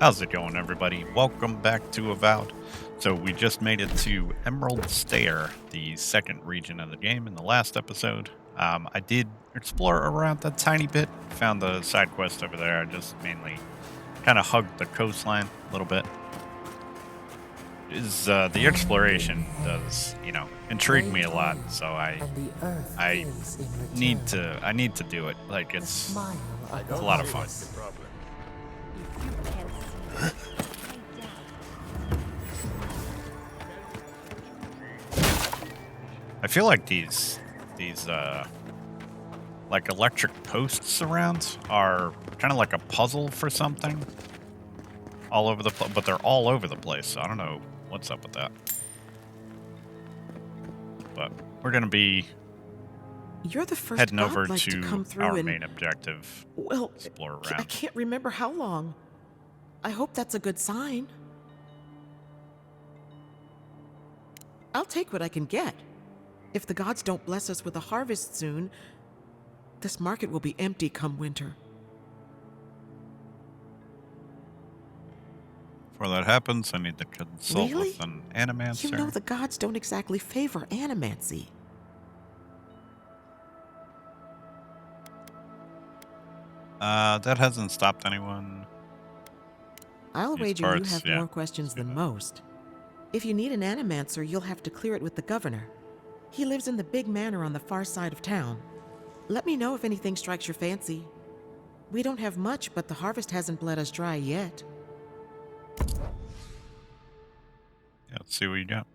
How's it going, everybody? Welcome back to Avowed. So we just made it to Emerald Stair, the second region of the game in the last episode. I did explore around that tiny bit, found the side quest over there. I just mainly kind of hugged the coastline a little bit. The exploration does, intrigue me a lot, so I need to do it. Like it's a lot of fun. I feel like these like electric posts around are kind of like a puzzle for something. All over but they're all over the place. So I don't know what's up with that. But we're gonna be You're the first heading over godlike to come through our and, main objective. well, Explore I around. can't remember how long. I hope that's a good sign. I'll take what I can get. If the gods don't bless us with a harvest soon, this market will be empty come winter. Before that happens, I need to consult Really? with an animancer. You know the gods don't exactly favor animancy. That hasn't stopped anyone. I'll These wager you parts, have yeah, more questions let's do than that. most. If you need an animancer, you'll have to clear it with the governor. He lives in the big manor on the far side of town. Let me know if anything strikes your fancy. We don't have much, but the harvest hasn't bled us dry yet. Yeah, let's see what you got.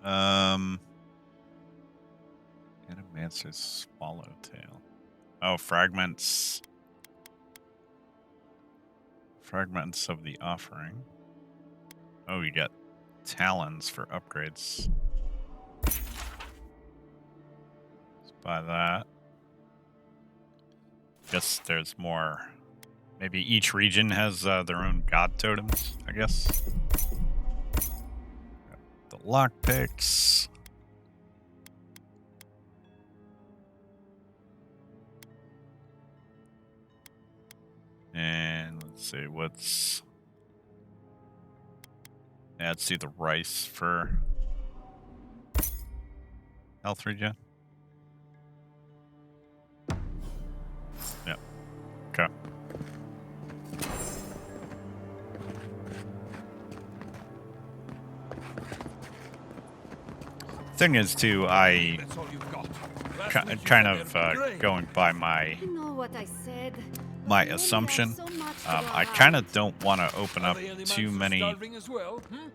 Animancer's swallowtail. Oh, fragments. Fragments of the offering. Oh, you got talons for upgrades. Let's buy that. Guess there's more. Maybe each region has their own god totems, I guess. The lockpicks. And let's see, what's... Yeah, let's do the rice for health regen. Yep. Okay. Thing is, too, I kind of going by my You know what I said? my We only assumption. have so much to I our kind of house. don't want to open up too many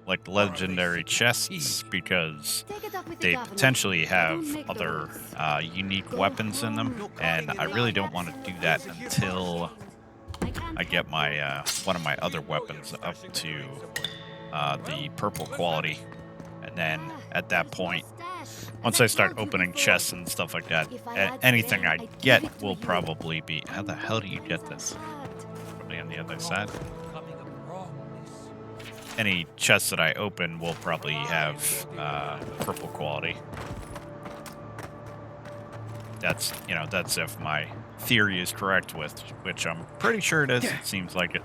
like legendary chests because Take it up with the they governor. potentially I have don't make the other rules. unique weapons in them, and I really don't want to do that until I get my one of my other weapons up to the purple quality, and then at that point, once I start opening chests and stuff like that, anything I get will probably be... How the hell do you get this? Probably on the other side. Any chests that I open will probably have purple quality. That's, that's if my theory is correct, which I'm pretty sure it is. It seems like it.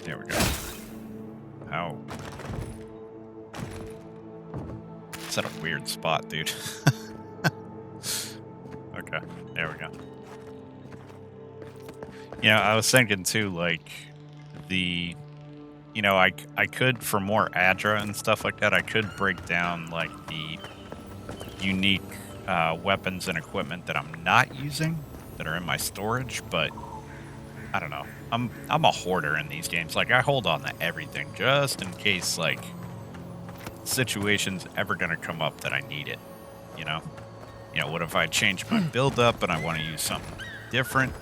There we go. Ow. It's at a weird spot, dude. Okay, there we go. I was thinking too, like, I could, for more Adra and stuff like that, I could break down, like, the unique weapons and equipment that I'm not using, that are in my storage, but I don't know. I'm a hoarder in these games. Like, I hold on to everything just in case, like, situation's ever gonna come up that I need it. What if I change my build up and I want to use something different?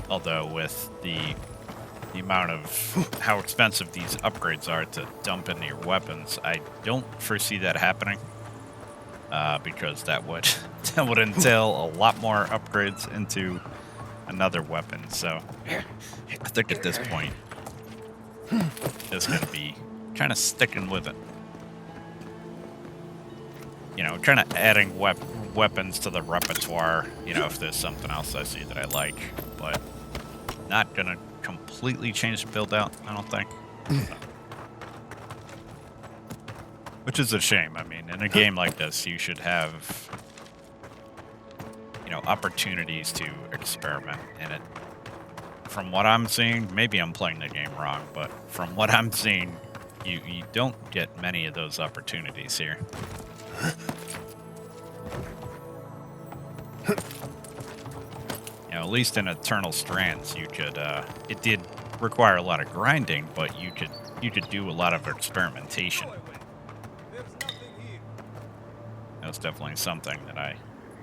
Although with the amount of how expensive these upgrades are to dump into your weapons, I don't foresee that happening. Because that would entail a lot more upgrades into another weapon. So I think at this point, it's going to be kind of sticking with it. You know, kind of adding weapons to the repertoire, you know, if there's something else I see that I like, but not gonna completely change the build out, I don't think. Which is a shame. I mean, in a game like this, you should have, you know, opportunities to experiment in it. From what I'm seeing, maybe I'm playing the game wrong, but from what I'm seeing, you don't get many of those opportunities here. You know, at least in Eternal Strands, you could. It did require a lot of grinding, but you could do a lot of experimentation. That was definitely something that I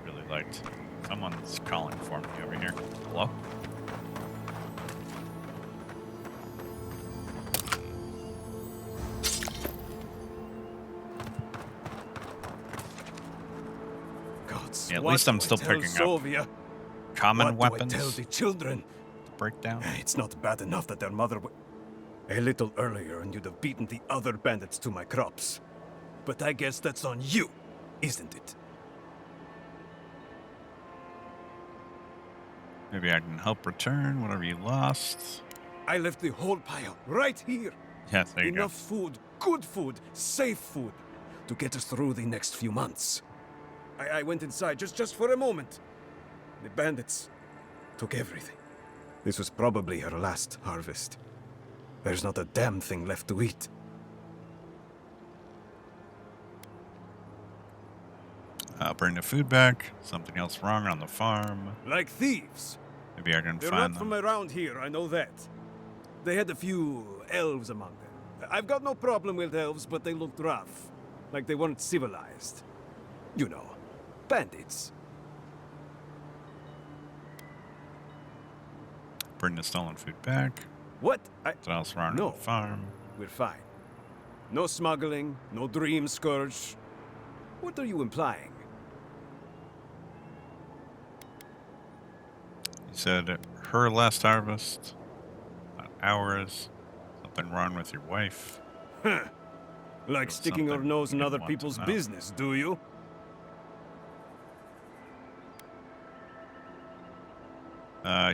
really liked. Someone's calling for me over here. Hello? Yeah, at least I'm still picking up common weapons. Tell the children. To break down. It's not bad enough that their mother a little earlier and you'd have beaten the other bandits to my crops. But I guess that's on you, isn't it? Maybe I can help return whatever you lost. I left the whole pile right here. Yes, there you go. Enough food, good food, safe food to get us through the next few months. I went inside just for a moment. The bandits took everything. This was probably her last harvest. There's not a damn thing left to eat. I'll bring the food back. Something else wrong on the farm. Like thieves. Maybe I can They're find not them. from around here, I know that. They had a few elves among them. I've got no problem with elves, but they looked rough. Like they weren't civilized. You know, bandits. Bring the stolen food back. What? Something else wrong No. on the farm. We're fine. No smuggling, no dream scourge. What are you implying? You said her last harvest, not ours. Something wrong with your wife. Huh. Like was sticking your something nose in you other didn't want to people's know. business, do you?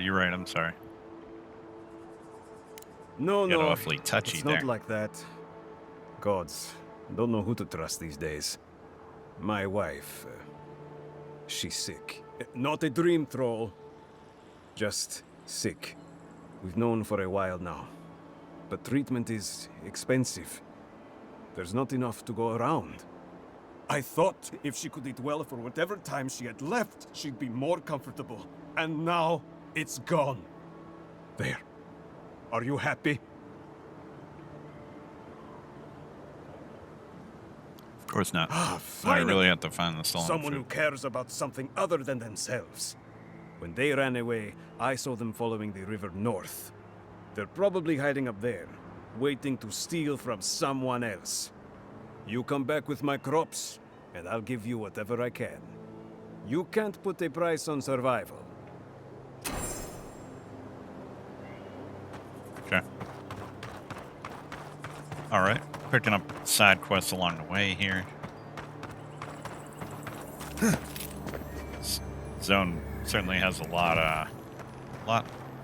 You're right. I'm sorry. No, Got no. awfully touchy It's there. not like that. Gods, don't know who to trust these days. My wife, she's sick. Not a dream troll. Just sick. We've known for a while now. But treatment is expensive. There's not enough to go around. I thought if she could eat well for whatever time she had left, she'd be more comfortable. And now, it's gone. There. Are you happy? Of course not. Ah, I finally! really have to find the stolen Someone food. who cares about something other than themselves. When they ran away, I saw them following the river north. They're probably hiding up there, waiting to steal from someone else. You come back with my crops, and I'll give you whatever I can. You can't put a price on survival. Okay. All right. Picking up side quests along the way here. Zone certainly has a lot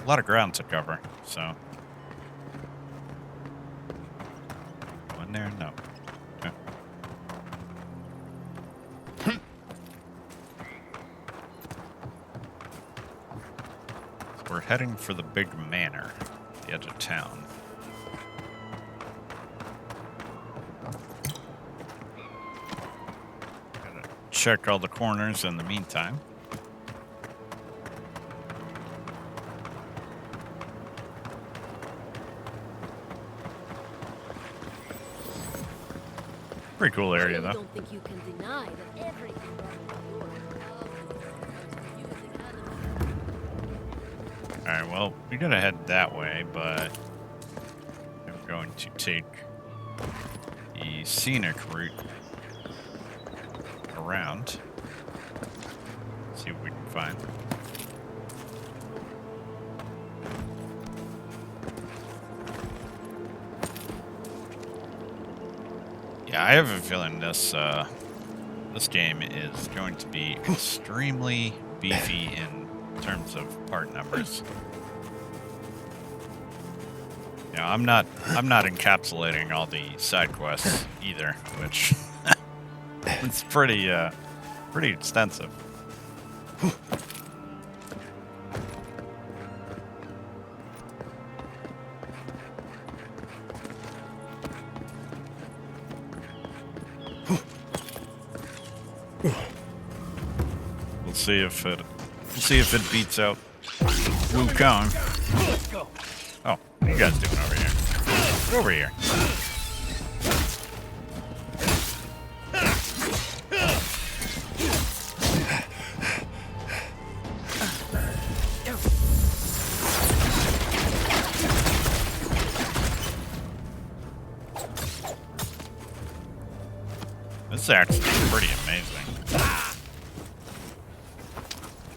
of ground to cover. So, go in there? No. Okay. So we're heading for the big manor, at the edge of town. Gotta check all the corners in the meantime. Pretty cool area, I though. don't think you can deny that everything Alright, well, we gotta head that way, but I'm going to take the scenic route around. See what we can find. Yeah, I have a feeling this game is going to be extremely beefy in terms of part numbers. You know, I'm not encapsulating all the side quests either, which it's pretty extensive. We'll see if it beats out Wukong. Oh, what are you guys doing over here? Get over here. This is actually pretty amazing.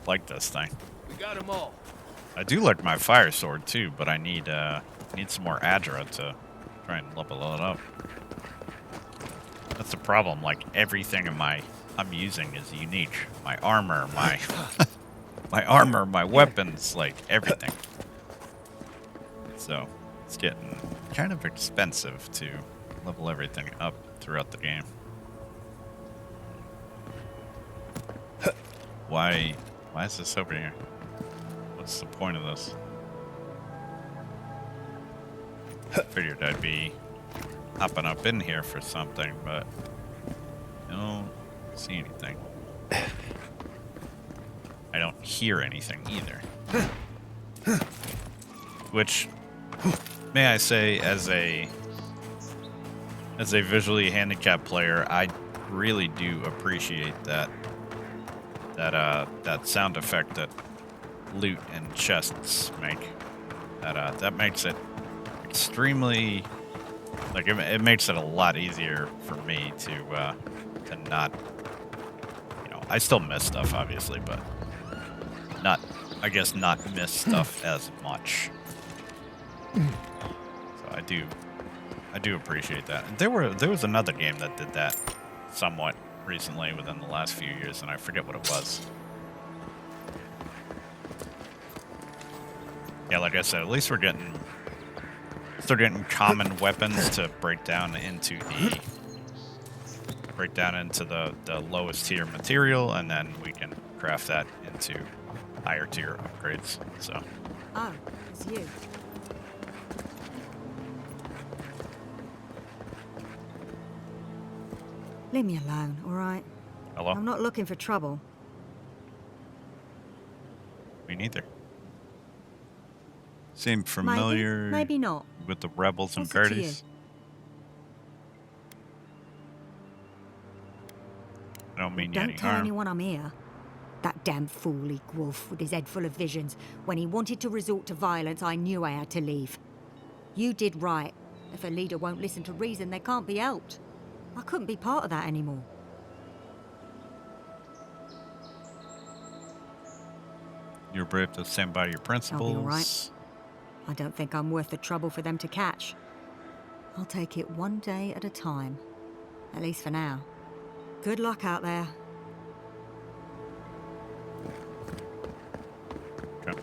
Like this thing. We got them all. I do like my fire sword too, but I need some more Adra to try and level it up. That's the problem. Like everything I'm using is unique. My armor, my my weapons, like everything. So it's getting kind of expensive to level everything up throughout the game. Why is this over here? What's the point of this? Figured I'd be hopping up in here for something, but I don't see anything. I don't hear anything either. Which, may I say, as a visually handicapped player, I really do appreciate that sound effect that loot and chests make. That makes it extremely, like, it makes it a lot easier for me to not, you know, I still miss stuff obviously, but I guess not miss stuff as much. So I do appreciate that. And there was another game that did that somewhat recently within the last few years, and I forget what it was. Yeah, like I said, at least we're getting common weapons to break down into the lowest tier material, and then we can craft that into higher tier upgrades. So. Oh, it's you. Leave me alone, all right? Hello? I'm not looking for trouble. Me neither. Seem familiar. Maybe not. With the rebels and What's it to parties. I don't mean you any Don't tell harm. anyone I'm here. That damn fool Wolf with his head full of visions. When he wanted to resort to violence, I knew I had to leave. You did right. If a leader won't listen to reason, they can't be helped. I couldn't be part of that anymore. You're brave to stand by your principles. I'll be all right. I don't think I'm worth the trouble for them to catch. I'll take it one day at a time. At least for now. Good luck out there. Okay.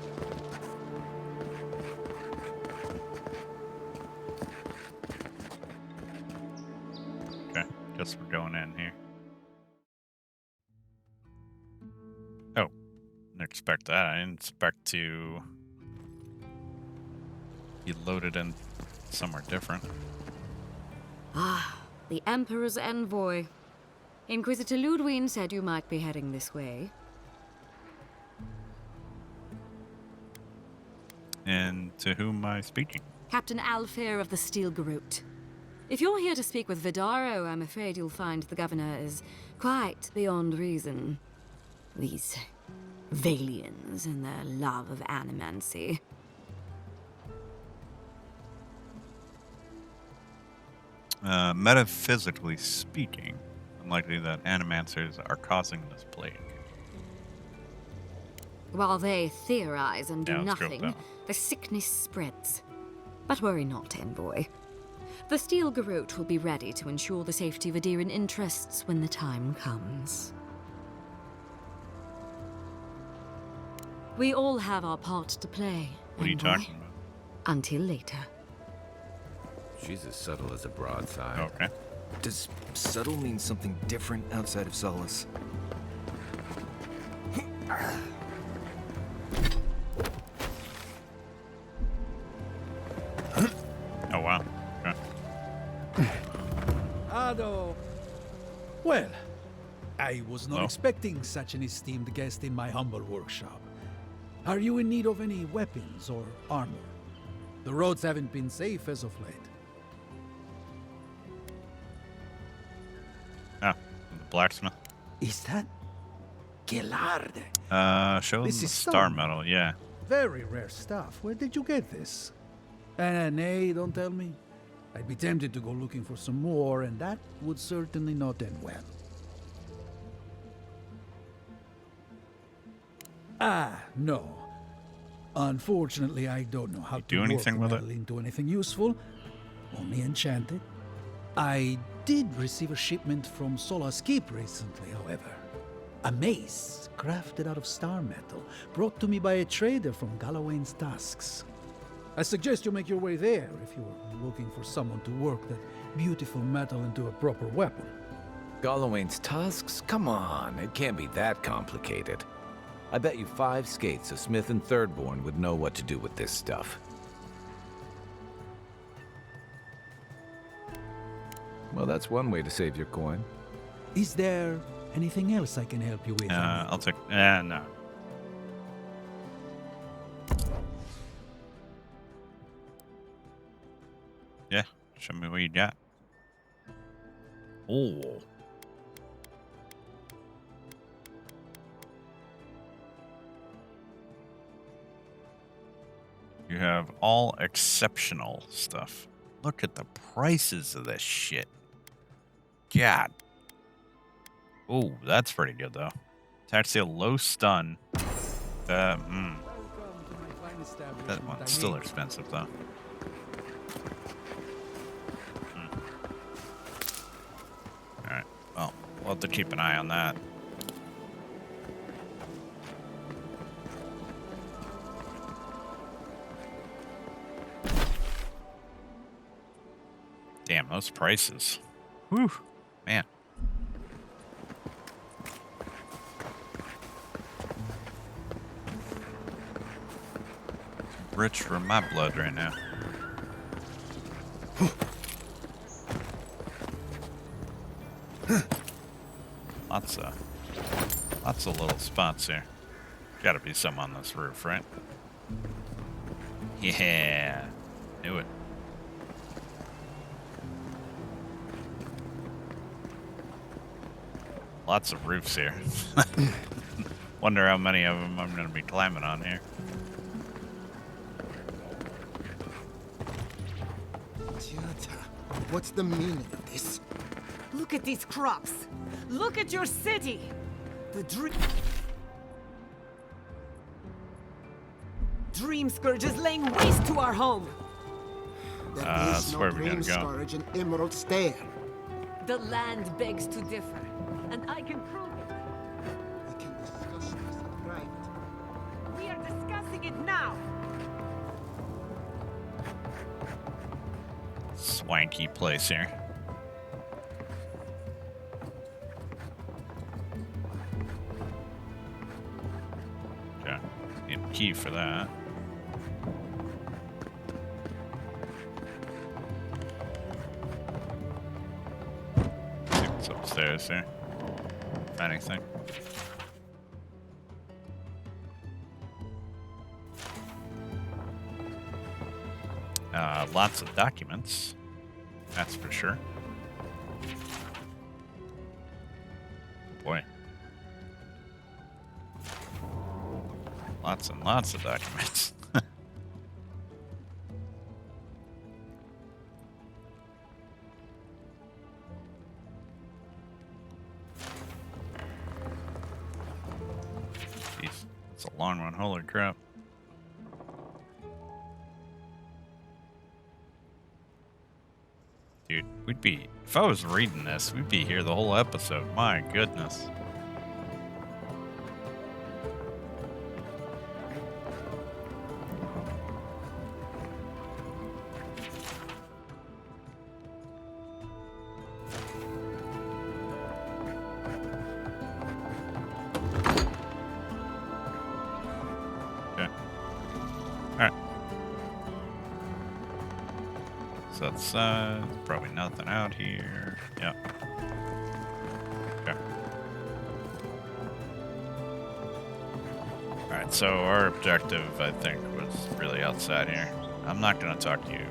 Okay, guess we're going in here. Oh, didn't expect that. I didn't expect to be loaded in somewhere different. Ah, the Emperor's envoy. Inquisitor Ludwig said you might be heading this way. And to whom am I speaking? Captain Alfair of the Steel Garrote. If you're here to speak with Vidaro, I'm afraid you'll find the governor is quite beyond reason. These Valians and their love of animancy. Metaphysically speaking, unlikely that animancers are causing this plague. While they theorize and do Yeah, let's go with nothing, that. the sickness spreads. But worry not, envoy. The Steel Garrote will be ready to ensure the safety of Adirian interests when the time comes. We all have our part to play. What are you envoy. talking about? Until later. She's as subtle as a broadside. Okay. Does subtle mean something different outside of Solace? Oh, wow. Okay. Ado. Well, I was not Hello? expecting such an esteemed guest in my humble workshop. Are you in need of any weapons or armor? The roads haven't been safe as of late. Ah, the blacksmith. Is that Gelarde? Show them This the is star stone. medal, yeah. Very rare stuff. Where did you get this? Nay, don't tell me. I'd be tempted to go looking for some more, and that would certainly not end well. Ah, no. Unfortunately, I don't know how to do work anything the with it? metal into anything useful. Only enchanted. I did receive a shipment from Solace Keep recently, however. A mace crafted out of star metal, brought to me by a trader from Galawain's Tusks. I suggest you make your way there if you're looking for someone to work that beautiful metal into a proper weapon. Galawain's tusks? Come on, it can't be that complicated. I bet you 5 skates a Smith and Thirdborn would know what to do with this stuff. Well, that's one way to save your coin. Is there anything else I can help you with? I'll take. No. Yeah, show me what you got. Oh. You have all exceptional stuff. Look at the prices of this shit. God. Oh, that's pretty good though. Taxi a low stun. That one's still expensive though. Alright. Well, we'll have to keep an eye on that. Damn, those prices. Whew. Man. Rich from my blood right now. Lots of little spots here. Gotta be some on this roof, right? Yeah. Knew it. Lots of roofs here. Wonder how many of them I'm gonna be climbing on here. What's the meaning of this? Look at these crops. Look at your city. The Dream Scourge is laying waste to our home. There That's is no where we're dream gonna go. scourge in Emerald Stair. The land begs to differ, and I can prove it. We can discuss this in private. We are discussing it now. Swanky place here. Okay. Need a key for that. See what's upstairs here. Anything. Lots of documents, that's for sure. Boy. Lots and lots of documents. Jeez, it's a long one, holy crap. Dude, we'd be, if I was reading this, we'd be here the whole episode. My goodness. Okay. Alright. So that's probably nothing out here. Yeah. Okay. Alright, so our objective, I think, was really outside here. I'm not going to talk to you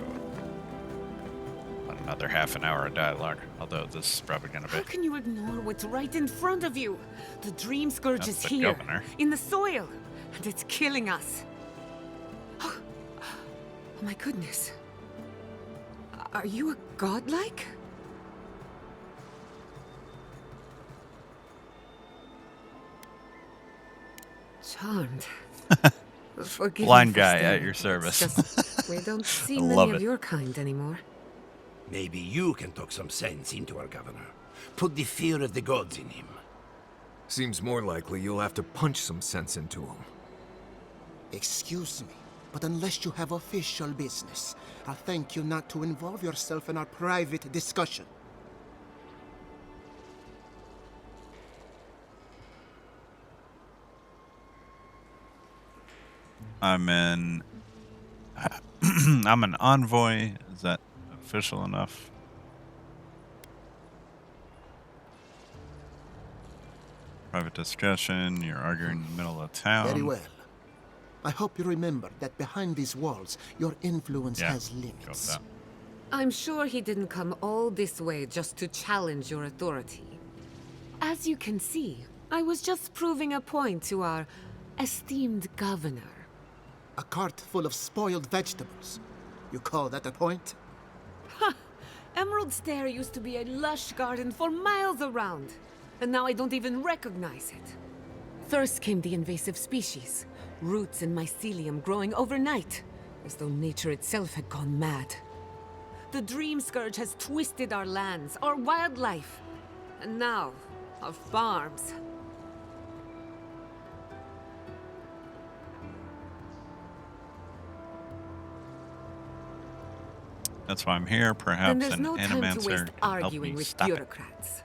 on another half an hour of dialogue, although this is probably going to be. How can you ignore what's right in front of you? The Dream Scourge That's is the here, governor. in the soil, and it's killing us. Oh my goodness. Are you a godlike? Charmed. Forgive Blind me for guy at staring. your It's service. just, we don't see I many love of it. your kind anymore. Maybe you can talk some sense into our governor. Put the fear of the gods in him. Seems more likely you'll have to punch some sense into him. Excuse me, but unless you have official business, I'll thank you not to involve yourself in our private discussion. I'm an I'm an envoy. Is that official enough? Private discussion. You're arguing in the middle of town. Very well. I hope you remember that behind these walls, your influence Yeah, has go with limits. that. I'm sure he didn't come all this way just to challenge your authority. As you can see, I was just proving a point to our esteemed governor. A cart full of spoiled vegetables. You call that a point? Emerald Stair used to be a lush garden for miles around, and now I don't even recognize it. First came the invasive species, roots and mycelium growing overnight, as though nature itself had gone mad. The Dream Scourge has twisted our lands, our wildlife, and now our farms. That's why I'm here. Perhaps And there's an no time to animancer waste can help arguing me with stop it. bureaucrats.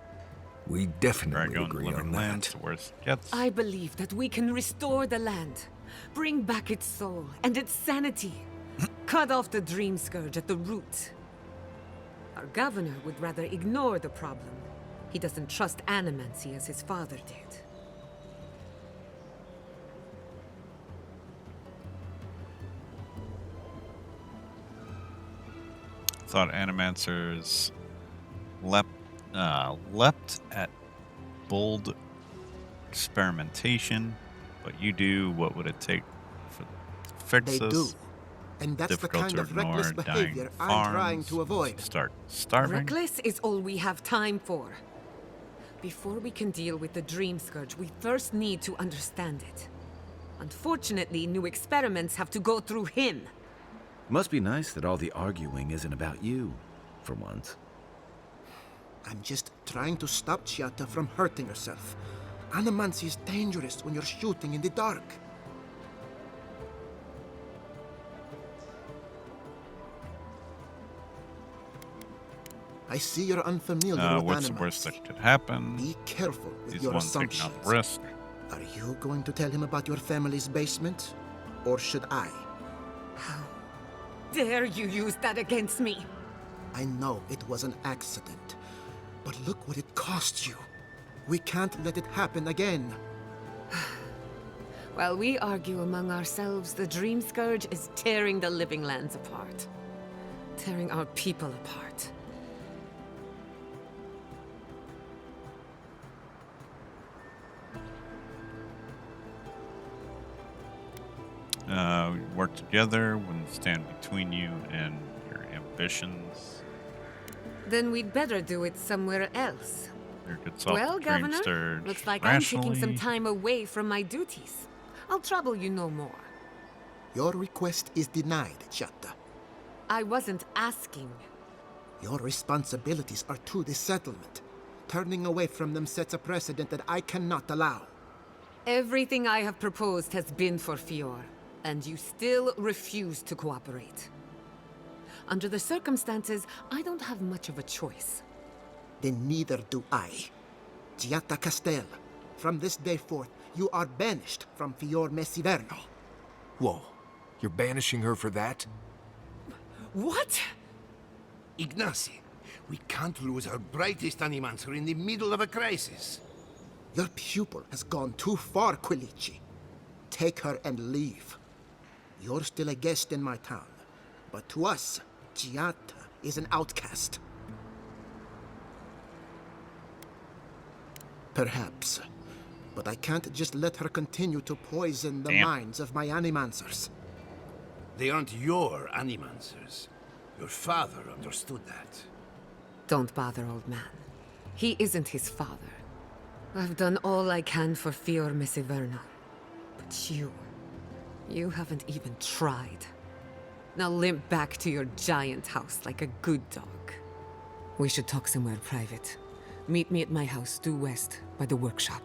We Where I definitely go in the agree living on lands, that. the worse it gets. I believe that we can restore the land, bring back its soul and its sanity, cut off the Dream Scourge at the root. Our governor would rather ignore the problem. He doesn't trust animancy as his father did. Thought animancers leapt at bold experimentation, but you do what would it take for fix They this? do. And that's the Difficult kind to of reckless ignore, behavior dying I'm trying farms, to avoid. Start starving. Reckless is all we have time for. Before we can deal with the Dream Scourge, we first need to understand it. Unfortunately, new experiments have to go through him. Must be nice that all the arguing isn't about you, for once. I'm just trying to stop Chiata from hurting herself. Animancy is dangerous when you're shooting in the dark. I see you're unfamiliar with What's the animals. worst that could happen? Be careful with He's your the one taking assumptions. on the risk. Are you going to tell him about your family's basement? Or should I? How dare you use that against me? I know it was an accident, but look what it cost you. We can't let it happen again. While we argue among ourselves, the Dream Scourge is tearing the living lands apart. Tearing our people apart. We work together, wouldn't stand between you and your ambitions. Then we'd better do it somewhere else. Your good self, Well, Dream Governor, Scourge, looks like I'm taking some rationally. time away from my duties. I'll trouble you no more. Your request is denied, Chiata. I wasn't asking. Your responsibilities are to the settlement. Turning away from them sets a precedent that I cannot allow. Everything I have proposed has been for Fior, and you still refuse to cooperate. Under the circumstances, I don't have much of a choice. Then neither do I. Giatta Castel, from this day forth, you are banished from Fior Iverno. Whoa, you're banishing her for that? What? Ignacy, we can't lose our brightest animancer in the middle of a crisis. Your pupil has gone too far, Quilici. Take her and leave. You're still a guest in my town, but to us, Giatta is an outcast. Perhaps, but I can't just let her continue to poison the minds of my animancers. They aren't your animancers. Your father understood that. Don't bother, old man. He isn't his father. I've done all I can for Fior Iverno. But you haven't even tried. Now limp back to your giant house like a good dog. We should talk somewhere private. Meet me at my house due west by the workshop.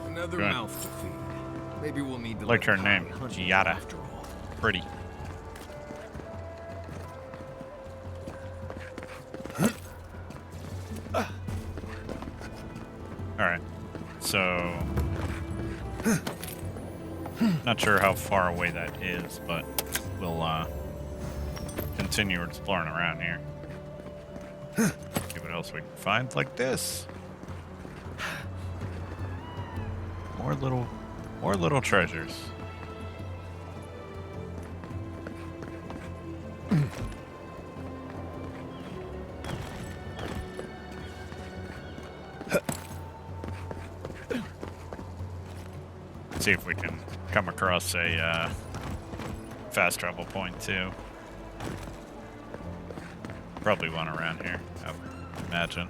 Another Good. mouth to feed. Maybe we'll need to Like her let name, Kai hunt Giatta. after all. Pretty. Alright. So... Not sure how far away that is, but we'll continue exploring around here. See what else we can find like this. More little treasures. See if we can come across a fast travel point too. Probably one around here, I would imagine.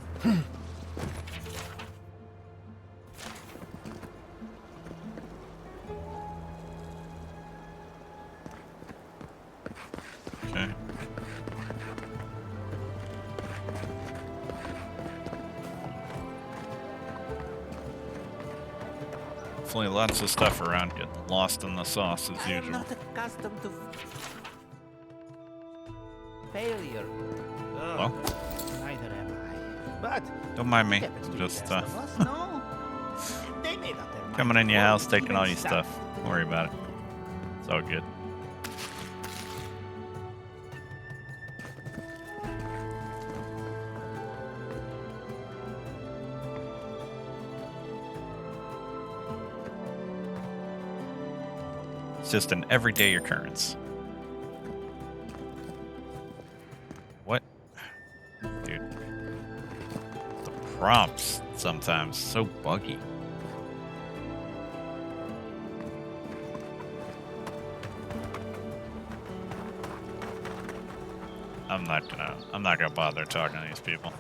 Okay. Definitely lots of stuff around. Get lost in the sauce as I am usual. not accustomed to failure. Well, Neither am I. But don't mind me. happens to be Just best of us, no? They made up their mind coming in your before house, we taking even all your started. stuff. Don't worry about it. It's all good. It's just an everyday occurrence. What? Dude. The prompts sometimes so buggy. I'm not gonna bother talking to these people.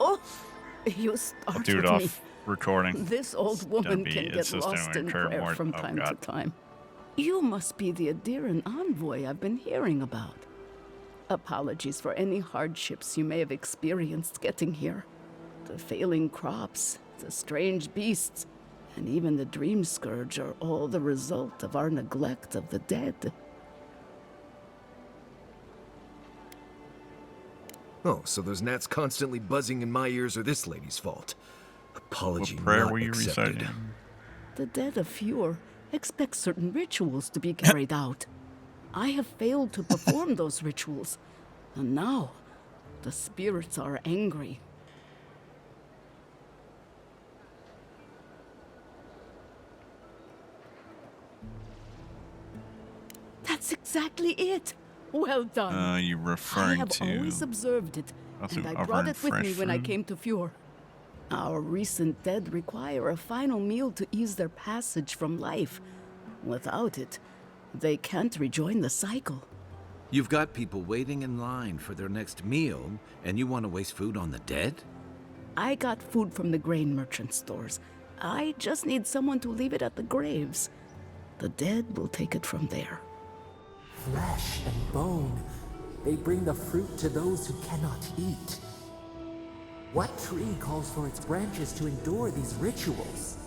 Oh, you I'll startled do it me. off recording. This old Don't woman be can get insistent lost when in incur prayer more- from oh, time God. to time. You must be the Adiran envoy I've been hearing about. Apologies for any hardships you may have experienced getting here. The failing crops, the strange beasts, and even the dream scourge are all the result of our neglect of the dead. Oh, so those gnats constantly buzzing in my ears are this lady's fault. Apology What prayer not were you accepted. reciting? The dead of Fior expect certain rituals to be carried out. I have failed to perform those rituals, and now the spirits are angry. That's exactly it. Well done. You I referring have to always observed it, Also and I over brought in it with me fresh when I food? came to Fior. Our recent dead require a final meal to ease their passage from life. Without it, they can't rejoin the cycle. You've got people waiting in line for their next meal, and you want to waste food on the dead? I got food from the grain merchant stores. I just need someone to leave it at the graves. The dead will take it from there. Flesh and bone. They bring the fruit to those who cannot eat. What tree calls for its branches to endure these rituals?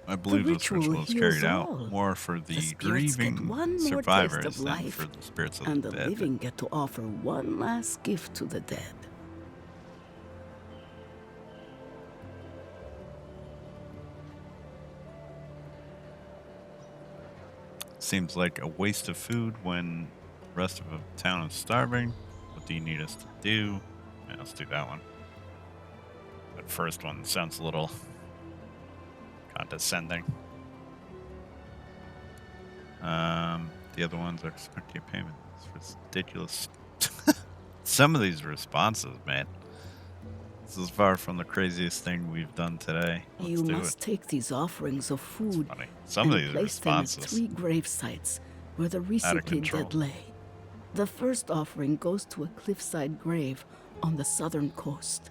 I believe this ritual is carried out all. more for the spirits get grieving one more survivors taste of than life, for the spirits of and the the dead. living get to offer one last gift to the dead. Seems like a waste of food when the rest of the town is starving. What do you need us to do? Yeah, let's do that one. That first one sounds a little condescending. The other ones are expecting a payment. It's ridiculous. Some of these responses, man. This is far from the craziest thing we've done today. You must take these offerings of food Some of and these place them at responses 3 grave sites where the recently control. dead lay. The first offering goes to a cliffside grave on the southern coast.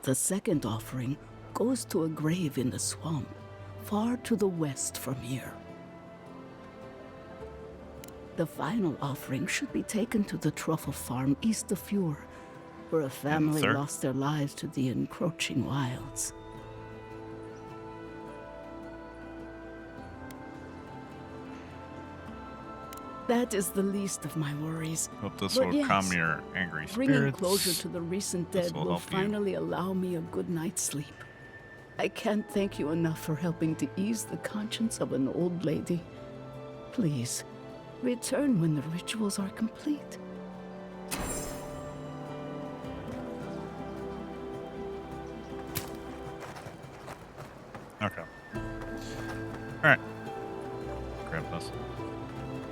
The second offering goes to a grave in the swamp, far to the west from here. The final offering should be taken to the truffle farm east of Fior, where a family third? lost their lives to the encroaching wilds. That is the least of my worries. Hope this But will yes, calm your angry bringing spirits. closure to the recent This dead will will help you. finally allow me a good night's sleep. I can't thank you enough for helping to ease the conscience of an old lady. Please, return when the rituals are complete. Okay. Alright. Grab this.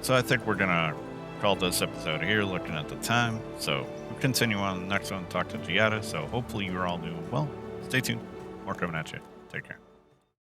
So I think we're gonna call this episode here, looking at the time. So we'll continue on the next one, talk to Giada. So hopefully you're all doing well. Stay tuned. More coming at you. Take care.